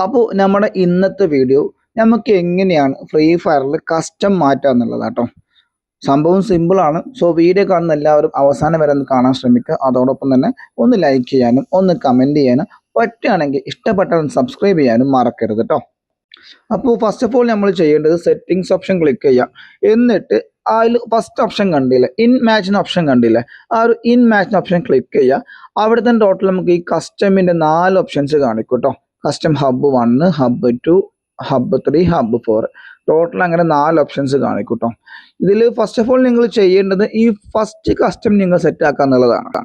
അപ്പോൾ നമ്മുടെ ഇന്നത്തെ വീഡിയോ നമുക്ക് എങ്ങനെയാണ് ഫ്രീ ഫയറിൽ കസ്റ്റം മാറ്റുക എന്നുള്ളതാട്ടോ. സംഭവം സിമ്പിളാണ്. സോ വീഡിയോ കാണുന്ന എല്ലാവരും അവസാനം വരെ ഒന്ന് കാണാൻ ശ്രമിക്കുക. അതോടൊപ്പം തന്നെ ഒന്ന് ലൈക്ക് ചെയ്യാനും ഒന്ന് കമൻറ്റ് ചെയ്യാനും പറ്റുകയാണെങ്കിൽ ഇഷ്ടപ്പെട്ടാൽ സബ്സ്ക്രൈബ് ചെയ്യാനും മറക്കരുത് കേട്ടോ. അപ്പോൾ ഫസ്റ്റ് ഓഫ് ഓൾ നമ്മൾ ചെയ്യേണ്ടത് സെറ്റിങ്സ് ഓപ്ഷൻ ക്ലിക്ക് ചെയ്യുക. എന്നിട്ട് അതിൽ ഫസ്റ്റ് ഓപ്ഷൻ കണ്ടില്ലേ, ഇൻ മാച്ചിന് ഓപ്ഷൻ കണ്ടില്ലേ, ആ ഒരു ഇൻ മാച്ചിന് ഓപ്ഷൻ ക്ലിക്ക് ചെയ്യുക. അവിടെ തന്നെ ടോട്ടൽ നമുക്ക് ഈ കസ്റ്റമിൻ്റെ 4 ഓപ്ഷൻസ് കാണിക്കും കേട്ടോ. Custom hub 1, hub 2, hub 3, hub 4, total അങ്ങനെ 4 ഓപ്ഷൻസ് കാണിക്കും കേട്ടോ. ഇതിൽ ഫസ്റ്റ് ഓഫ് ഓൾ നിങ്ങൾ ചെയ്യേണ്ടത് ഈ ഫസ്റ്റ് കസ്റ്റം നിങ്ങൾ സെറ്റ് ആക്കുക എന്നുള്ളതാണ്.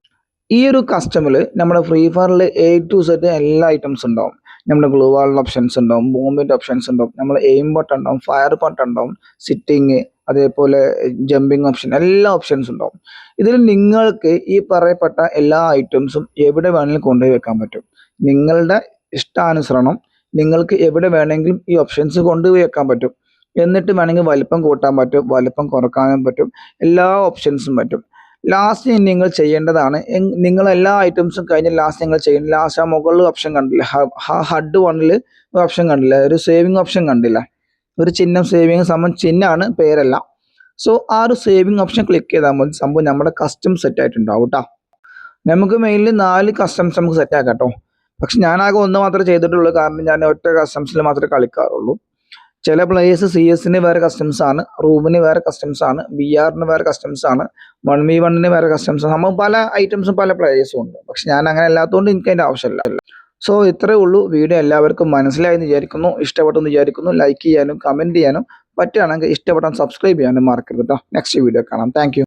ഈ ഒരു കസ്റ്റമിൽ നമ്മുടെ ഫ്രീ ഫയറിൽ A to Z എല്ലാ ഐറ്റംസ് ഉണ്ടാവും. നമ്മുടെ ഗ്ലൂ വാളിൻ്റെ ഓപ്ഷൻസ് ഉണ്ടാവും, ബോംബിൻ്റെ ഓപ്ഷൻസ് ഉണ്ടാവും, നമ്മൾ എയിം ബട്ടൺ ഉണ്ടാവും, ഫയർ ബട്ടൺ ഉണ്ടാവും, സിറ്റിങ്, അതേപോലെ ജമ്പിങ് ഓപ്ഷൻ, എല്ലാ ഓപ്ഷൻസ് ഉണ്ടാവും. ഇതിൽ നിങ്ങൾക്ക് ഈ പറയപ്പെട്ട എല്ലാ ഐറ്റംസും എവിടെ വേണമെങ്കിലും കൊണ്ടുപോയി വെക്കാൻ പറ്റും. നിങ്ങളുടെ ഇഷ്ടാനുസരണം നിങ്ങൾക്ക് എവിടെ വേണമെങ്കിലും ഈ ഓപ്ഷൻസ് കൊണ്ടുപോയി വെക്കാൻ പറ്റും. എന്നിട്ട് വേണമെങ്കിൽ വലിപ്പം കൂട്ടാൻ പറ്റും, വലിപ്പം കുറക്കാനും പറ്റും, എല്ലാ ഓപ്ഷൻസും പറ്റും. ലാസ്റ്റ് നിങ്ങൾ ചെയ്യേണ്ടതാണ്, നിങ്ങൾ എല്ലാ ഐറ്റംസും കഴിഞ്ഞ് ലാസ്റ്റ് നിങ്ങൾ ചെയ്യേണ്ടത്, ലാസ്റ്റ് ആ മുകളിൽ ഓപ്ഷൻ കണ്ടില്ല, ഹഡ് 1 ഓപ്ഷൻ കണ്ടില്ല, ഒരു സേവിങ് ഓപ്ഷൻ കണ്ടില്ല, ഒരു ചിഹ്നം, സേവിങ് ചിഹ്നമാണ്, പേരല്ല. സോ ആ ഒരു സേവിങ് ഓപ്ഷൻ ക്ലിക്ക് ചെയ്താൽ മതി, സംഭവം നമ്മുടെ കസ്റ്റം സെറ്റ് ആയിട്ടുണ്ടാവും കേട്ടോ. നമുക്ക് മെയിനിൽ 4 കസ്റ്റംസ് നമുക്ക് സെറ്റ് ആക്കാം കേട്ടോ. പക്ഷെ ഞാനാകെ 1 മാത്രമേ ചെയ്തിട്ടുള്ളൂ, കാരണം ഞാൻ ഒറ്റ കസ്റ്റംസിൽ മാത്രമേ കളിക്കാറുള്ളൂ. ചില പ്ലേയേഴ്സ് CS വേറെ കസ്റ്റംസ് ആണ്, റൂമിന് വേറെ കസ്റ്റംസ് ആണ്, BRന് വേറെ കസ്റ്റംസ് ആണ്, 1v1 വേറെ കസ്റ്റംസ് ആണ്. നമ്മൾ പല ഐറ്റംസും പല പ്ലേയേഴ്സും ഉണ്ട്. പക്ഷെ ഞാൻ അങ്ങനെ അല്ലാത്തതുകൊണ്ട് എനിക്ക് അതിൻ്റെ ആവശ്യമില്ല. സോ ഇത്രയേ ഉള്ളൂ. വീഡിയോ എല്ലാവർക്കും മനസ്സിലായി എന്ന് വിചാരിക്കുന്നു, ഇഷ്ടപ്പെട്ടെന്ന് വിചാരിക്കുന്നു. ലൈക്ക് ചെയ്യാനും കമൻറ്റ് ചെയ്യാനും പറ്റുകയാണെങ്കിൽ ഇഷ്ടപ്പെട്ടാൽ സബ്സ്ക്രൈബ് ചെയ്യാനും മറക്കരുത് കേട്ടോ. നെക്സ്റ്റ് വീഡിയോ കാണാം. താങ്ക്